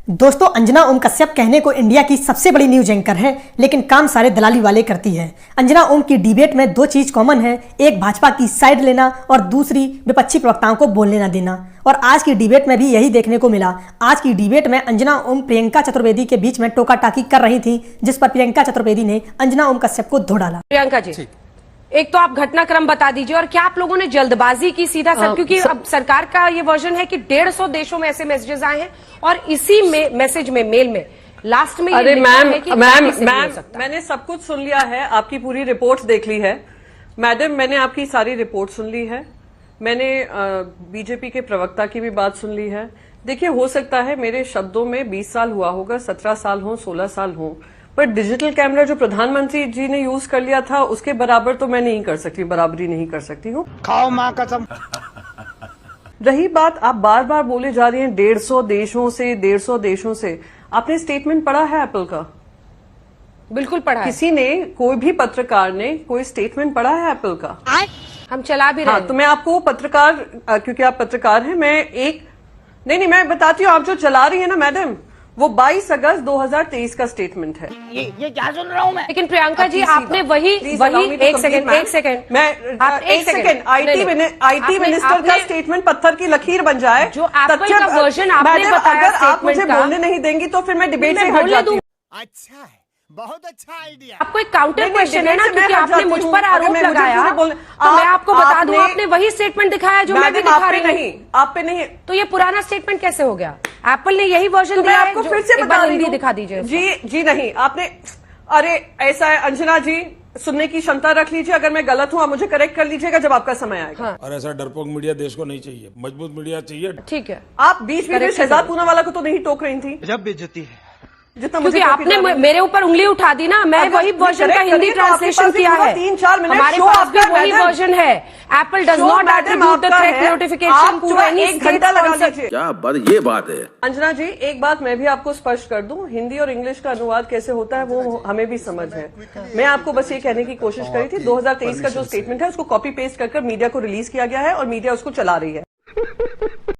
दोस्तों, अंजना ओम कश्यप कहने को इंडिया की सबसे बड़ी न्यूज एंकर है, लेकिन काम सारे दलाली वाले करती है। अंजना ओम की डिबेट में दो चीज कॉमन है, एक भाजपा की साइड लेना और दूसरी विपक्षी प्रवक्ताओं को बोलने न देना। और आज की डिबेट में भी यही देखने को मिला। आज की डिबेट में अंजना ओम प्रियंका चतुर्वेदी के बीच में टोका टाकी कर रही थी, जिस पर प्रियंका चतुर्वेदी ने अंजना ओम कश्यप को धो डाला। प्रियंका जी, एक तो आप घटनाक्रम बता दीजिए, और क्या आप लोगों ने जल्दबाजी की सीधा क्योंकि अब सरकार का ये वर्जन है कि 150 देशों में ऐसे मैसेजेस आए हैं और इसी में मैसेज में मेल में लास्ट में अरे मैम मैंने सब कुछ सुन लिया है, आपकी पूरी रिपोर्ट देख ली है मैडम, मैंने आपकी सारी रिपोर्ट सुन ली है, मैंने बीजेपी के प्रवक्ता की भी बात सुन ली है। देखिए, हो सकता है मेरे शब्दों में 20 साल हुआ होगा, 17 साल हो, 16 साल हो, पर डिजिटल कैमरा जो प्रधानमंत्री जी ने यूज कर लिया था उसके बराबर तो मैं नहीं कर सकती, बराबरी नहीं कर सकती हूँ। खाओ माँ कसम। रही बात, आप बार बार बोले जा रही हैं 150 देशों से, 150 देशों से। आपने स्टेटमेंट पढ़ा है एप्पल का? बिल्कुल पढ़ा है। किसी ने, कोई भी पत्रकार ने कोई स्टेटमेंट पढ़ा है एप्पल का? हम चला भी रहे हैं। तो मैं आपको पत्रकार, क्योंकि आप पत्रकार हैं, मैं एक नहीं मैं बताती हूँ, आप जो चला रही है ना मैडम, वो 22 अगस्त 2023 का स्टेटमेंट है। ये क्या सुन रहा हूँ मैं? लेकिन प्रियंका जी, आपने वही एक सेकंड मैं एक सेकंड आईटी मिनिस्टर का स्टेटमेंट पत्थर की लकीर बन जाए, जो एप्पल का वर्जन आपने बताया, अगर आप मुझे बोलने नहीं देंगी तो फिर मैं डिबेट से हट जाती हूँ। अच्छा है, बहुत अच्छा आइडिया। आपको एक काउंटर क्वेश्चन है ना, क्योंकि आपने मुझ पर आरोप लगाया, तो मैं आपको बता दूं, आपने वही स्टेटमेंट दिखाया जो मैं भी दिखा रही नहीं, आप पे नहीं। तो ये पुराना स्टेटमेंट कैसे हो गया? एप्पल ने यही वर्जन दिया है, आपको फिर से बता रही हूं, दिखा दीजिए। जी नहीं, आपने, अरे ऐसा है अंजना जी, सुनने की क्षमता रख लीजिए, अगर मैं गलत हूं आप मुझे करेक्ट कर लीजिएगा जब आपका समय आएगा। हाँ। और ऐसा डरपोक मीडिया देश को नहीं चाहिए, मजबूत मीडिया चाहिए। ठीक है, आप बीच में शहजाद पूनावाला को तो नहीं टोक रही थी? जब बेइज्जती है जितना क्योंकि आपने मेरे ऊपर उंगली उठा दी ना, मैं वही वर्जन का हिंदी ट्रांसलेशन किया है। 3-4 मिनट हमारे पास भी वही वर्जन है। Apple does not attribute the threat notification to any एक घंटा लगा लीजिए। क्या बात, ये बात है। अंजना जी, एक बात मैं भी आपको स्पष्ट कर दूं, हिंदी और इंग्लिश का अनुवाद कैसे होता है वो हमें भी समझ है। मैं आपको बस ये कहने की कोशिश करी थी, 2023 का जो स्टेटमेंट है उसको कॉपी पेस्ट कर मीडिया को रिलीज किया गया है और मीडिया उसको चला रही है।